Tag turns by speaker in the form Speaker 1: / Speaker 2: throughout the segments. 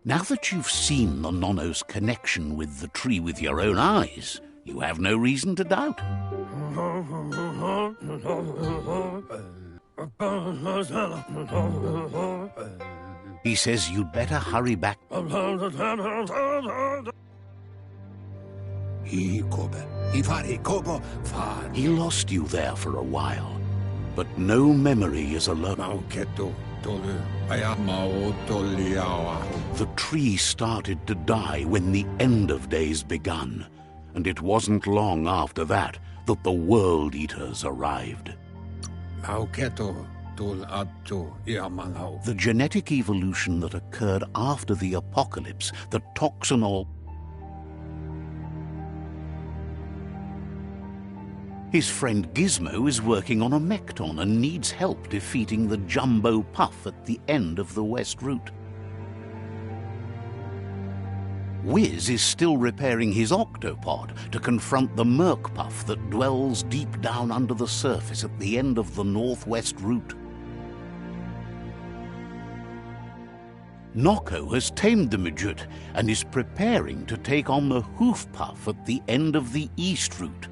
Speaker 1: Now that you've seen the Nonno's connection with the tree with your own eyes, you have no reason to doubt. He says you'd better hurry back. He lost you there for a while, but no memory is alone. The tree started to die when the end of days begun, and it wasn't long after that that the World Eaters arrived. The genetic evolution that occurred after the apocalypse, the Toxanol. His friend Gizmo is working on a Mekton and needs help defeating the Jumbo Puff at the end of the West Route. Wiz is still repairing his Octopod to confront the Merc Puff that dwells deep down under the surface at the end of the Northwest Route. Nocco has tamed the Midget and is preparing to take on the Hoof Puff at the end of the East Route.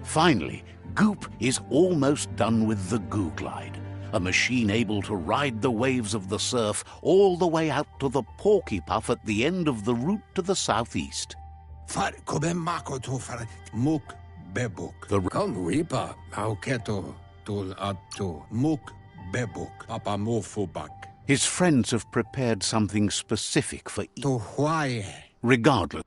Speaker 1: Finally, Goop is almost done with the Goo Glide, a machine able to ride the waves of the surf all the way out to the Porky Puff at the end of the route to the southeast. His friends have prepared something specific for regardless.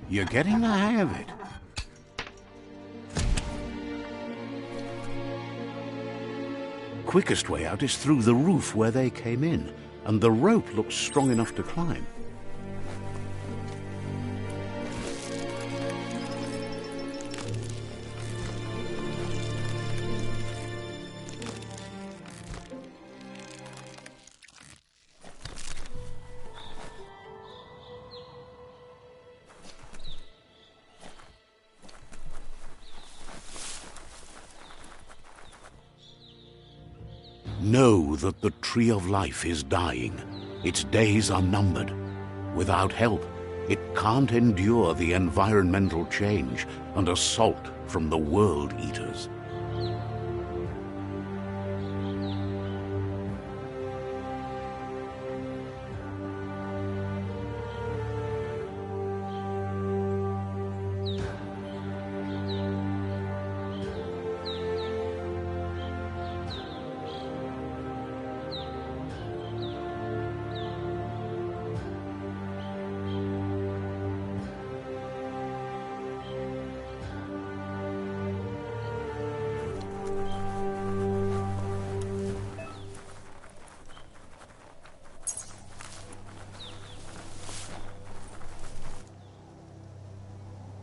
Speaker 1: You're getting the hang of it. Quickest way out is through the roof where they came in, and the rope looks strong enough to climb. Know that the Tree of Life is dying. Its days are numbered. Without help, it can't endure the environmental change and assault from the World Eaters.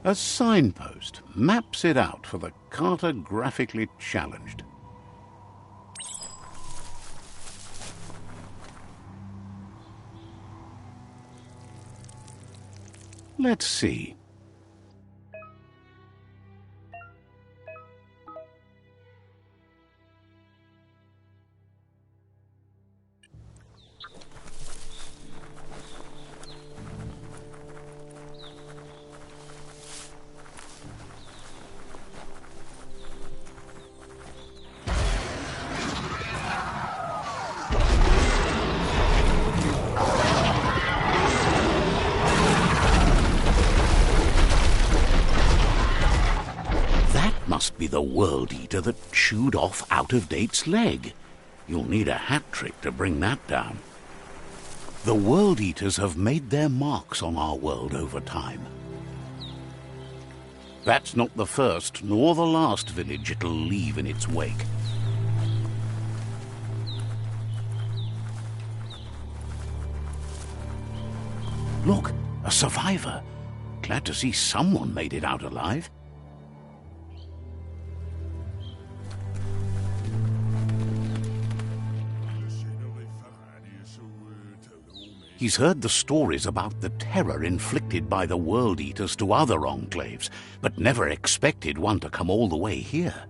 Speaker 1: A signpost maps it out for the cartographically challenged. Let's see. must be the World Eater that chewed off Out-of-Date's leg. You'll need a hat trick to bring that down. The World Eaters have made their marks on our world over time. That's not the first nor the last village it'll leave in its wake. Look, a survivor. Glad to see someone made it out alive. He's heard the stories about the terror inflicted by the World Eaters to other enclaves, but never expected one to come all the way here.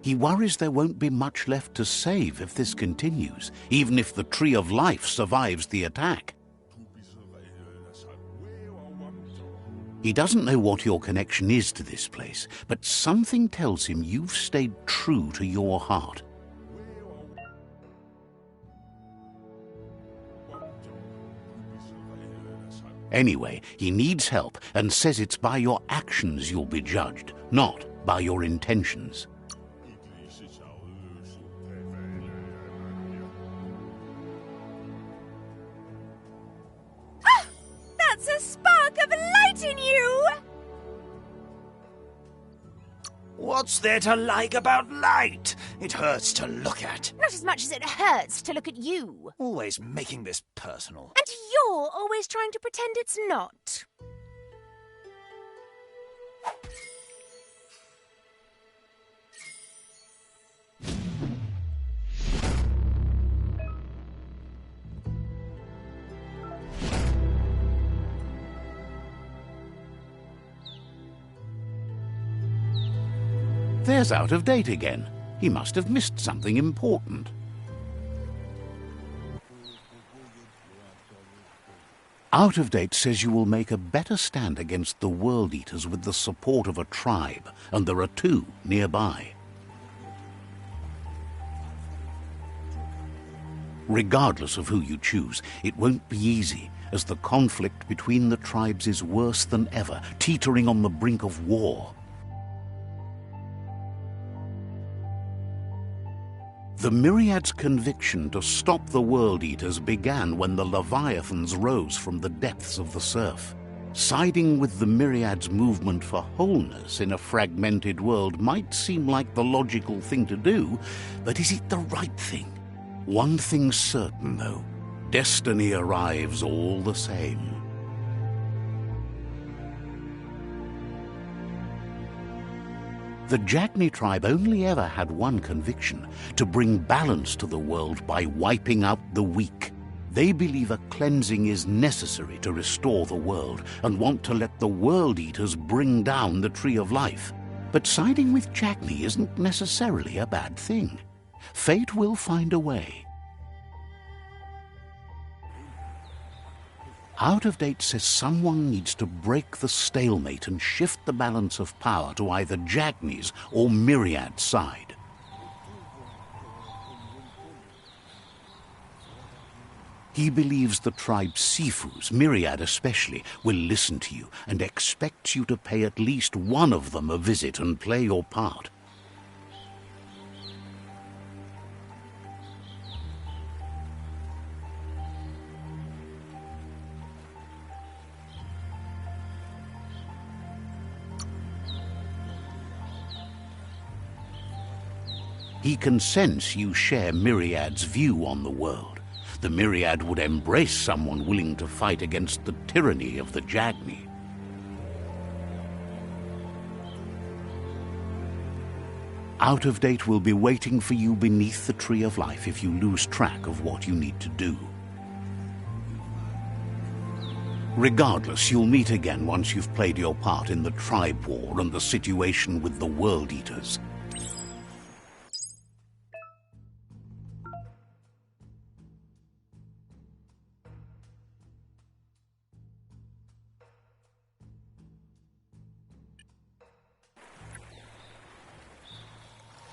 Speaker 1: He worries there won't be much left to save if this continues, even if the Tree of Life survives the attack. He doesn't know what your connection is to this place, but something tells him you've stayed true to your heart. Anyway, he needs help and says it's by your actions you'll be judged, not by your intentions.
Speaker 2: A spark of light in you!
Speaker 3: What's there to like about light? It hurts to look at.
Speaker 2: Not as much as it hurts to look at you.
Speaker 3: Always making this personal.
Speaker 2: And you're always trying to pretend it's not.
Speaker 1: There's Out-of-Date again. He must have missed something important. Out-of-Date says you will make a better stand against the World Eaters with the support of a tribe, and there are 2 nearby. Regardless of who you choose, it won't be easy, as the conflict between the tribes is worse than ever, teetering on the brink of war. The Myriad's conviction to stop the World Eaters began when the Leviathans rose from the depths of the surf. Siding with the Myriad's movement for wholeness in a fragmented world might seem like the logical thing to do, but is it the right thing? One thing's certain, though. Destiny arrives all the same. The Jagni tribe only ever had one conviction: to bring balance to the world by wiping out the weak. They believe a cleansing is necessary to restore the world and want to let the World Eaters bring down the Tree of Life. But siding with Jagni isn't necessarily a bad thing. Fate will find a way. Out-of-Date says someone needs to break the stalemate and shift the balance of power to either Jagni's or Myriad's side. He believes the tribe's Sifus, Myriad especially, will listen to you and expects you to pay at least one of them a visit and play your part. He can sense you share Myriad's view on the world. The Myriad would embrace someone willing to fight against the tyranny of the Jagni. Out-of-Date will be waiting for you beneath the Tree of Life if you lose track of what you need to do. Regardless, you'll meet again once you've played your part in the tribe war and the situation with the World Eaters.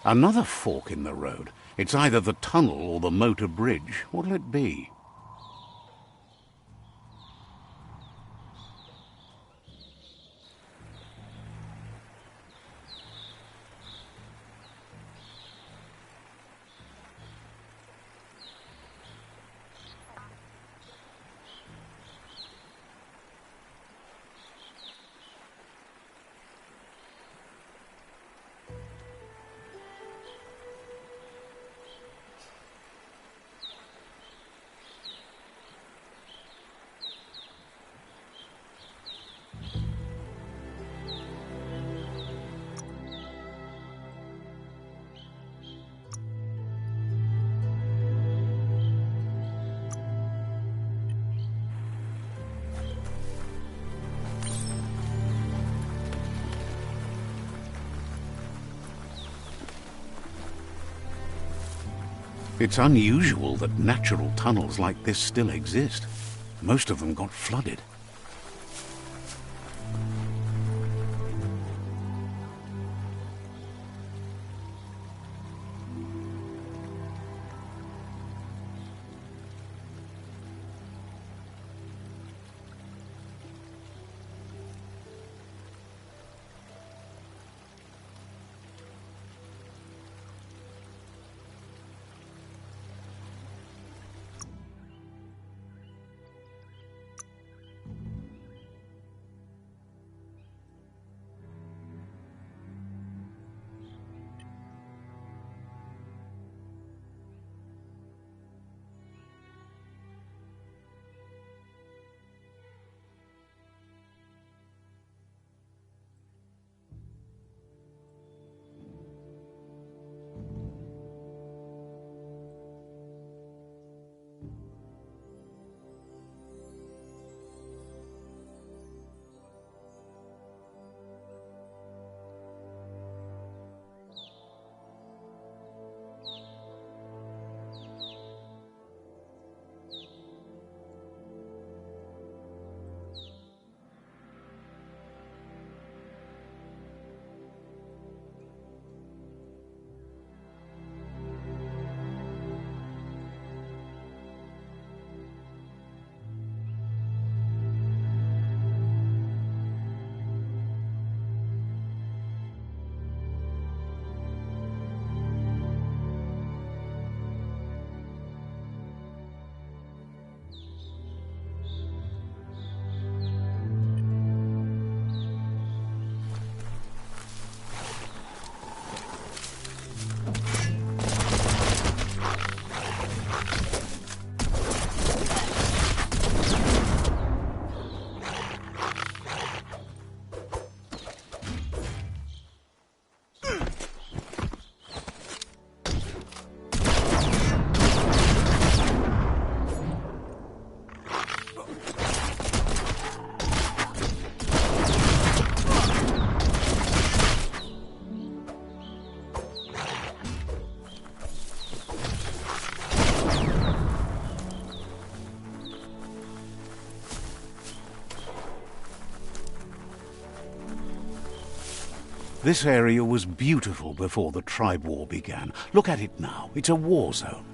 Speaker 1: Another fork in the road. It's either the tunnel or the motor bridge. What'll it be? It's unusual that natural tunnels like this still exist. Most of them got flooded. This area was beautiful before the tribe war began. Look at it now. It's a war zone.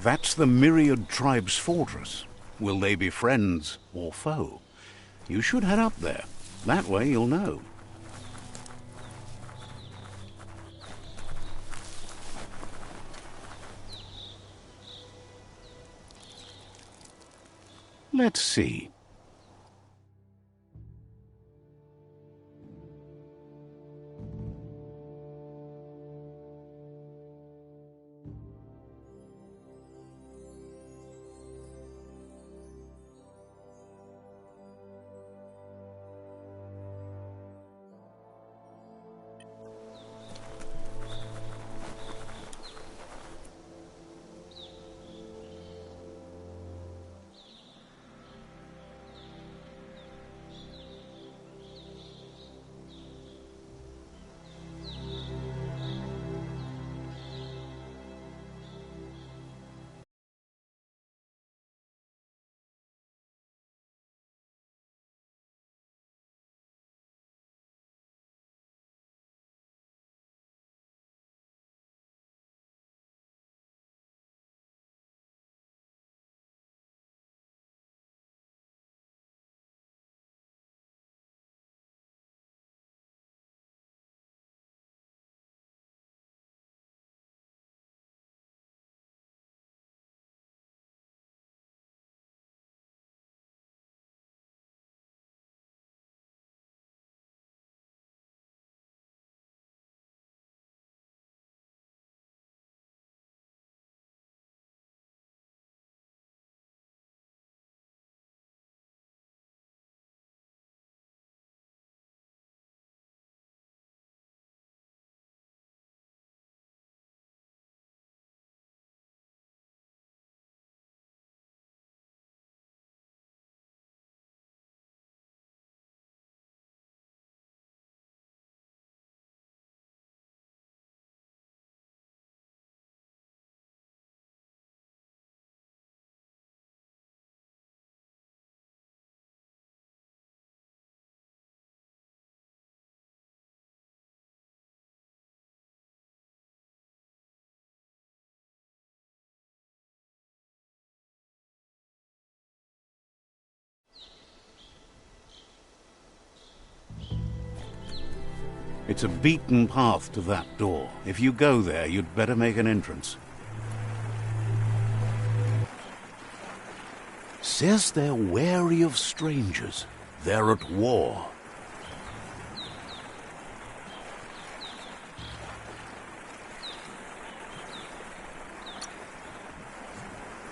Speaker 1: That's the Myriad Tribe's fortress. Will they be friends or foe? You should head up there. That way you'll know. Let's see. It's a beaten path to that door. If you go there, you'd better make an entrance. Says they're wary of strangers. They're at war.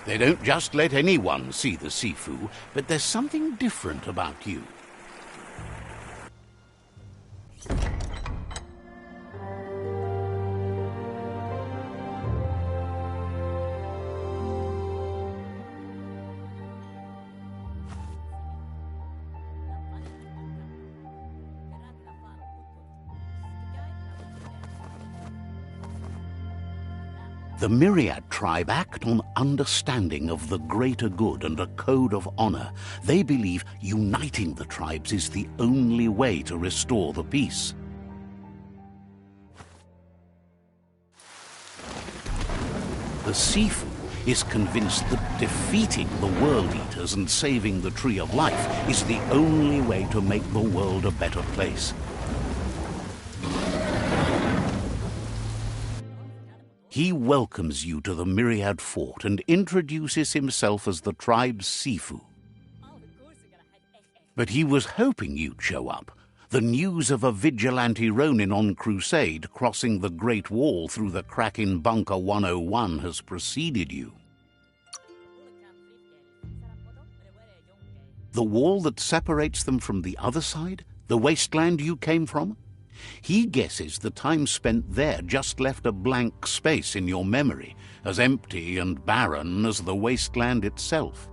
Speaker 1: They don't just let anyone see the Sifu, but there's something different about you. The Myriad tribe act on understanding of the greater good and a code of honor. They believe uniting the tribes is the only way to restore the peace. The Sifu is convinced that defeating the World Eaters and saving the Tree of Life is the only way to make the world a better place. He welcomes you to the Myriad Fort and introduces himself as the tribe's Sifu. But he was hoping you'd show up. The news of a vigilante Ronin on crusade crossing the Great Wall through the crack in Bunker 101 has preceded you. The wall that separates them from the other side? The wasteland you came from? He guesses the time spent there just left a blank space in your memory, as empty and barren as the wasteland itself.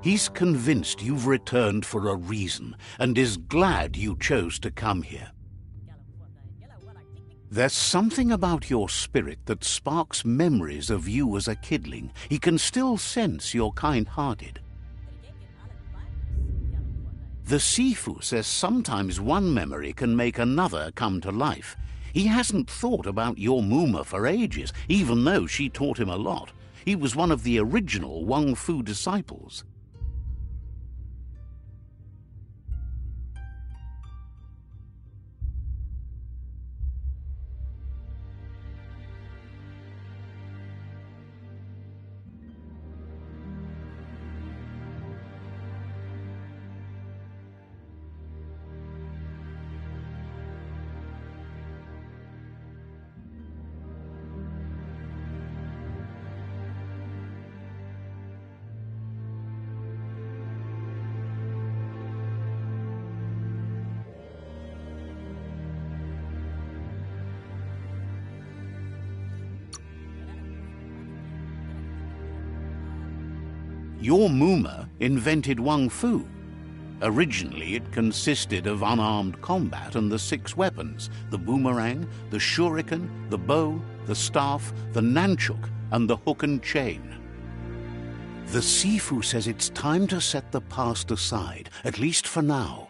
Speaker 1: He's convinced you've returned for a reason, and is glad you chose to come here. There's something about your spirit that sparks memories of you as a kidling. He can still sense you're kind-hearted. The Sifu says sometimes one memory can make another come to life. He hasn't thought about your Muma for ages, even though she taught him a lot. He was one of the original Wang Fu disciples. Your Muma invented Wang Fu. Originally, it consisted of unarmed combat and the 6 weapons: the boomerang, the shuriken, the bow, the staff, the nunchuk, and the hook and chain. The Sifu says it's time to set the past aside, at least for now.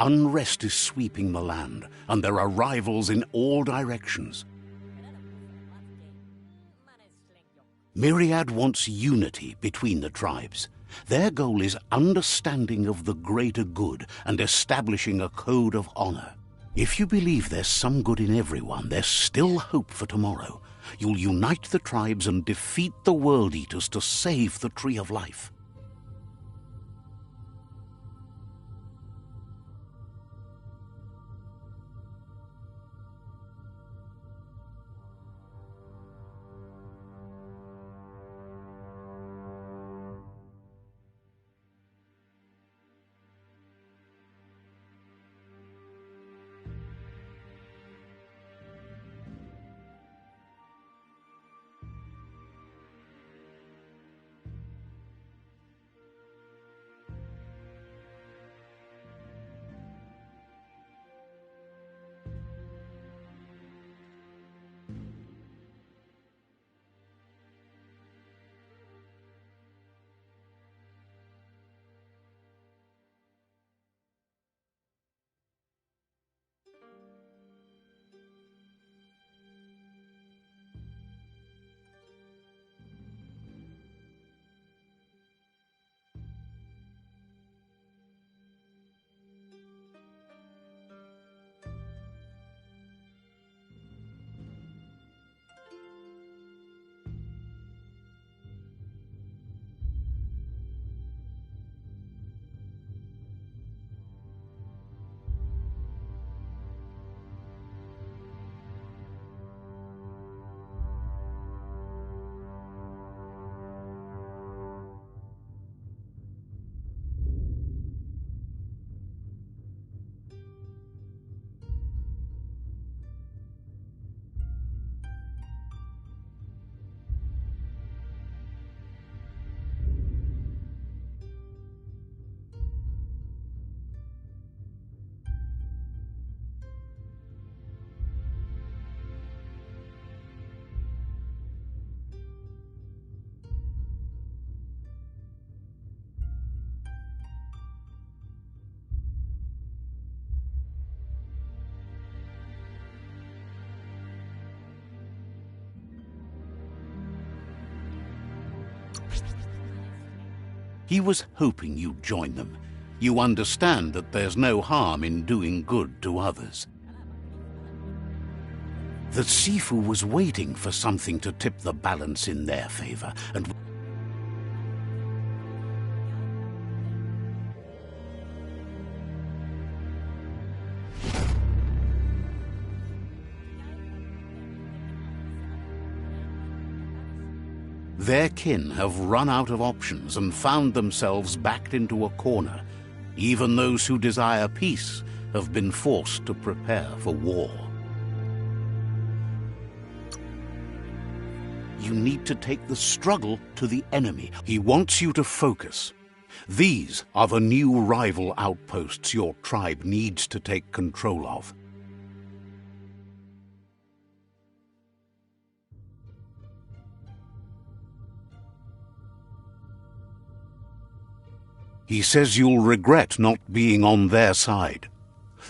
Speaker 1: Unrest is sweeping the land, and there are rivals in all directions. Myriad wants unity between the tribes. Their goal is understanding of the greater good and establishing a code of honor. If you believe there's some good in everyone, there's still hope for tomorrow. You'll unite the tribes and defeat the World Eaters to save the Tree of Life. He was hoping you'd join them. You understand that there's no harm in doing good to others. The Sifu was waiting for something to tip the balance in their favor, and their kin have run out of options and found themselves backed into a corner. Even those who desire peace have been forced to prepare for war. You need to take the struggle to the enemy. He wants you to focus. These are the new rival outposts your tribe needs to take control of. He says you'll regret not being on their side.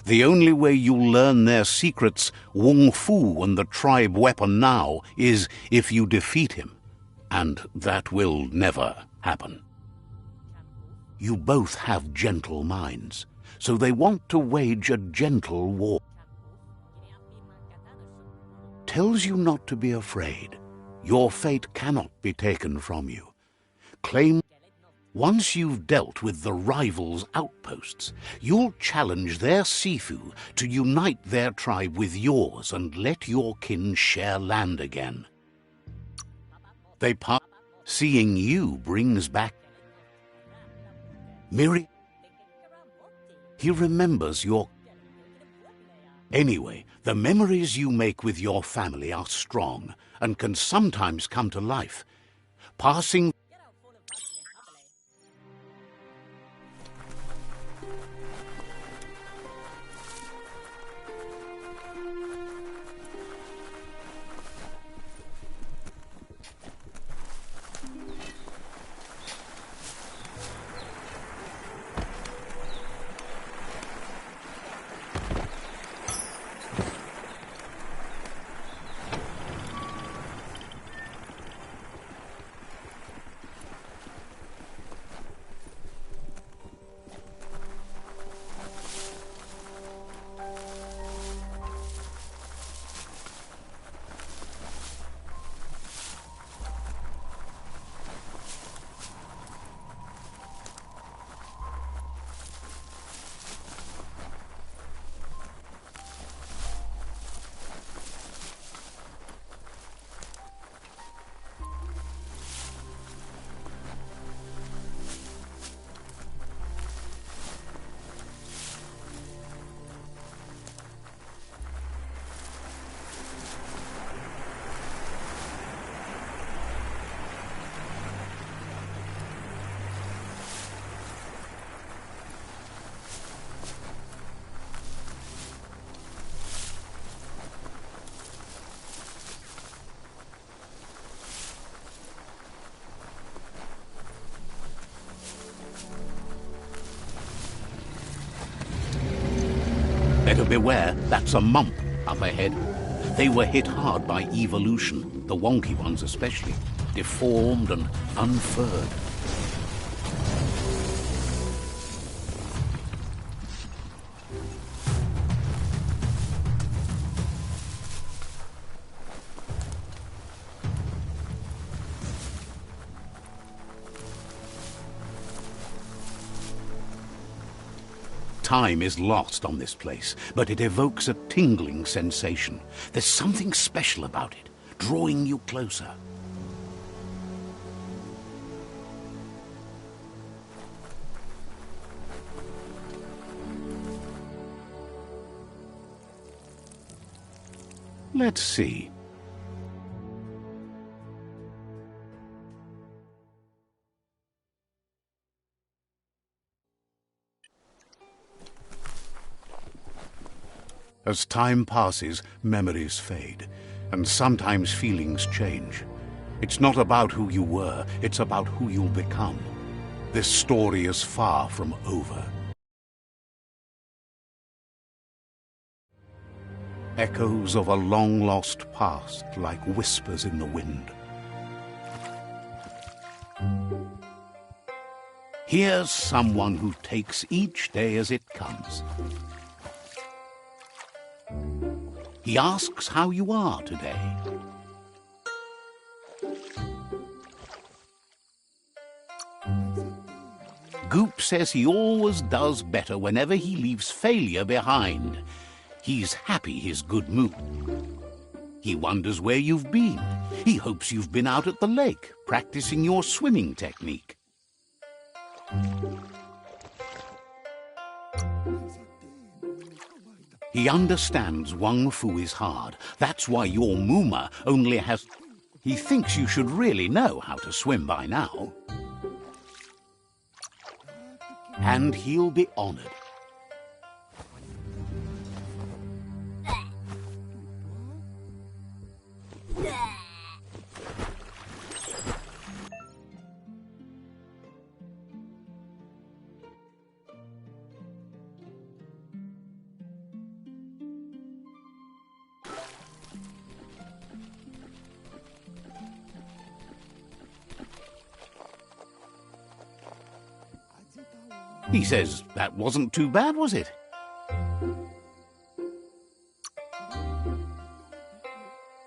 Speaker 1: The only way you'll learn their secrets, Wung Fu and the tribe weapon now, is if you defeat him. And that will never happen. You both have gentle minds, so they want to wage a gentle war. Tells you not to be afraid. Your fate cannot be taken from you. Claim once you've dealt with the rivals' outposts, you'll challenge their Sifu to unite their tribe with yours and let your kin share land again. Seeing you brings back Miri. He remembers your... Anyway, the memories you make with your family are strong and can sometimes come to life. Passing... Better beware, that's a mump up ahead. They were hit hard by evolution, the wonky ones especially, deformed and unfurred. Time is lost on this place, but it evokes a tingling sensation. There's something special about it, drawing you closer. Let's see. As time passes, memories fade, and sometimes feelings change. It's not about who you were, it's about who you'll become. This story is far from over. Echoes of a long-lost past, like whispers in the wind. Here's someone who takes each day as it comes. He asks how you are today. Goop says he always does better whenever he leaves failure behind. He's happy his good mood. He wonders where you've been. He hopes you've been out at the lake, practicing your swimming technique. He understands Wung Fu is hard. That's why your Muma only has... He thinks you should really know how to swim by now. And he'll be honored. He says that wasn't too bad, was it?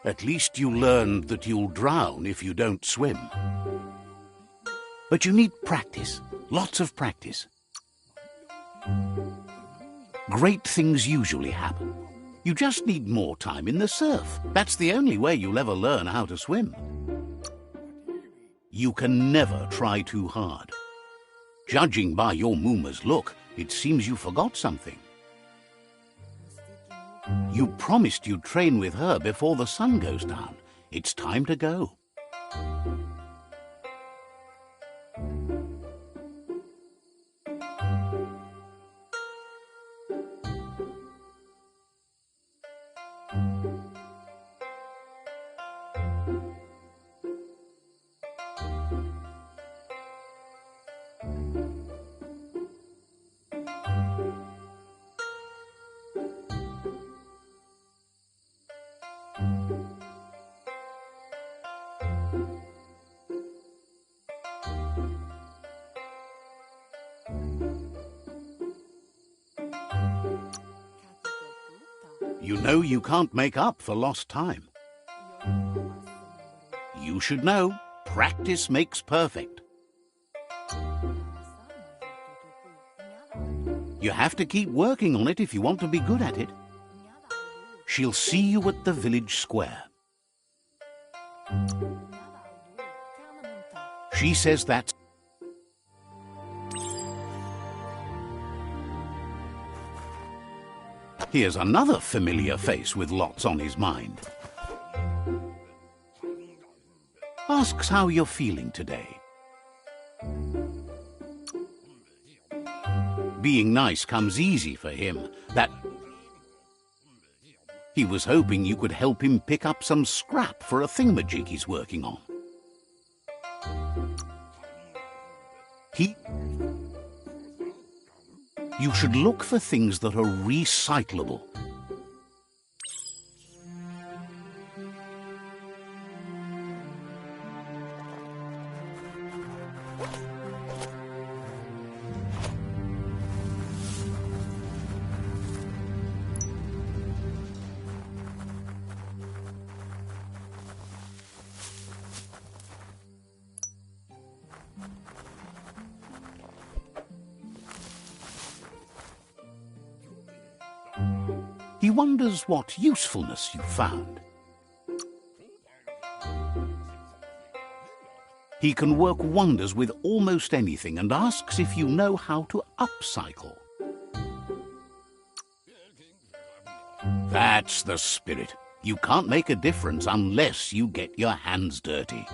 Speaker 1: At least you learned that you'll drown if you don't swim. But you need practice, lots of practice. Great things usually happen. You just need more time in the surf. That's the only way you'll ever learn how to swim. You can never try too hard. Judging by your Mooma's look, it seems you forgot something. You promised you'd train with her before the sun goes down. It's time to go. You know you can't make up for lost time. You should know, practice makes perfect. You have to keep working on it if you want to be good at it. She'll see you at the village square. She says that's... Here's another familiar face with lots on his mind. Asks how you're feeling today. Being nice comes easy for him. He was hoping you could help him pick up some scrap for a thingamajig he's working on. You should look for things that are recyclable. He wonders what usefulness you've found. He can work wonders with almost anything and asks if you know how to upcycle. That's the spirit. You can't make a difference unless you get your hands dirty.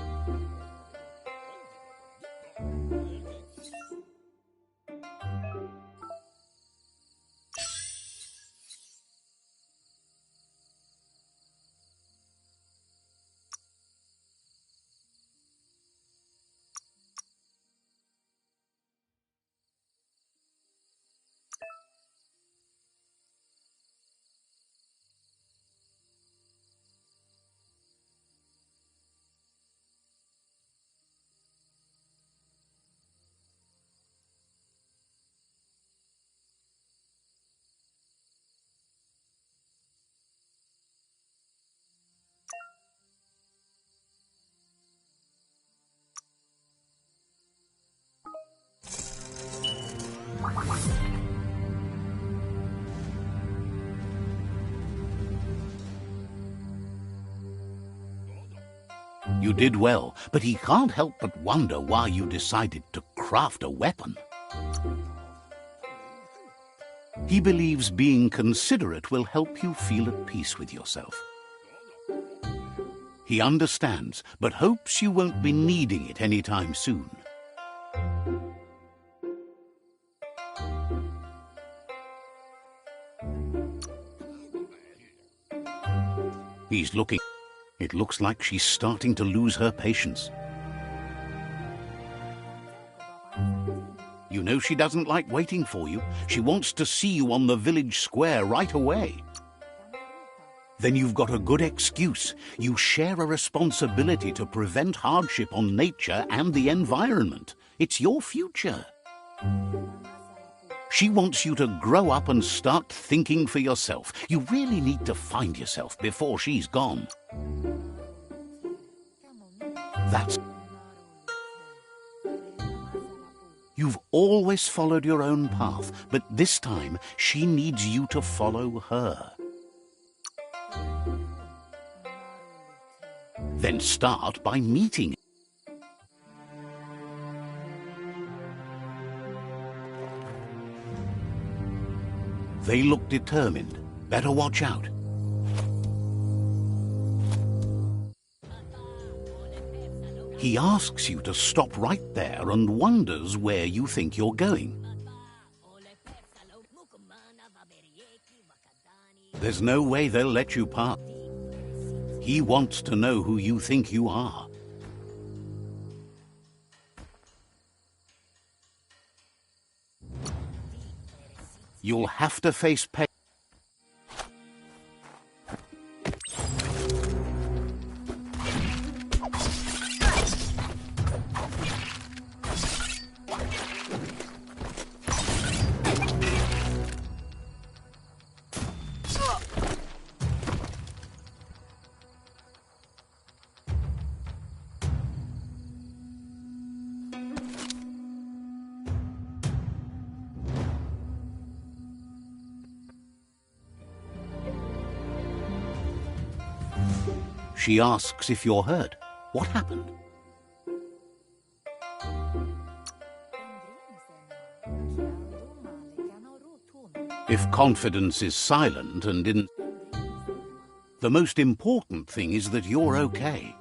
Speaker 1: You did well, but he can't help but wonder why you decided to craft a weapon. He believes being considerate will help you feel at peace with yourself. He understands, but hopes you won't be needing it anytime soon. He's looking. It looks like she's starting to lose her patience. You know she doesn't like waiting for you. She wants to see you on the village square right away. Then you've got a good excuse. You share a responsibility to prevent hardship on nature and the environment. It's your future. She wants you to grow up and start thinking for yourself. You really need to find yourself before she's gone. That's... You've always followed your own path, but this time she needs you to follow her. Then start by meeting. They look determined. Better watch out. He asks you to stop right there and wonders where you think you're going. There's no way they'll let you pass. He wants to know who you think you are. You'll have to face pain. She asks if you're hurt. What happened? If confidence is silent and in... The most important thing is that you're okay.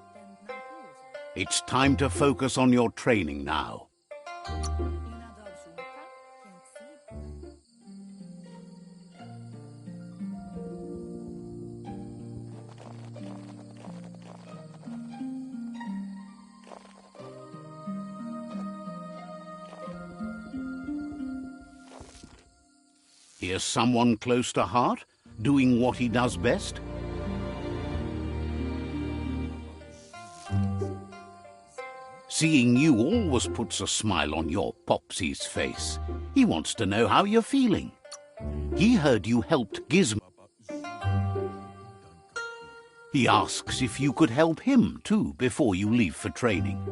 Speaker 1: It's time to focus on your training now. Here's someone close to heart, doing what he does best. Seeing you always puts a smile on your Popsy's face. He wants to know how you're feeling. He heard you helped Gizmo. He asks if you could help him too before you leave for training.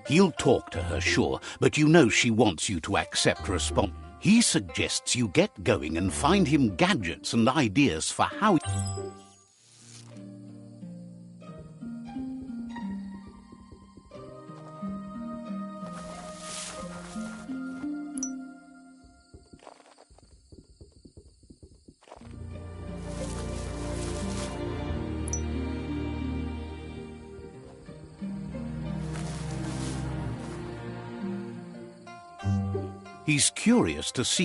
Speaker 1: He'll talk to her, sure, but you know she wants you to accept responsibility. He suggests you get going and find him gadgets and ideas for how... He's curious to see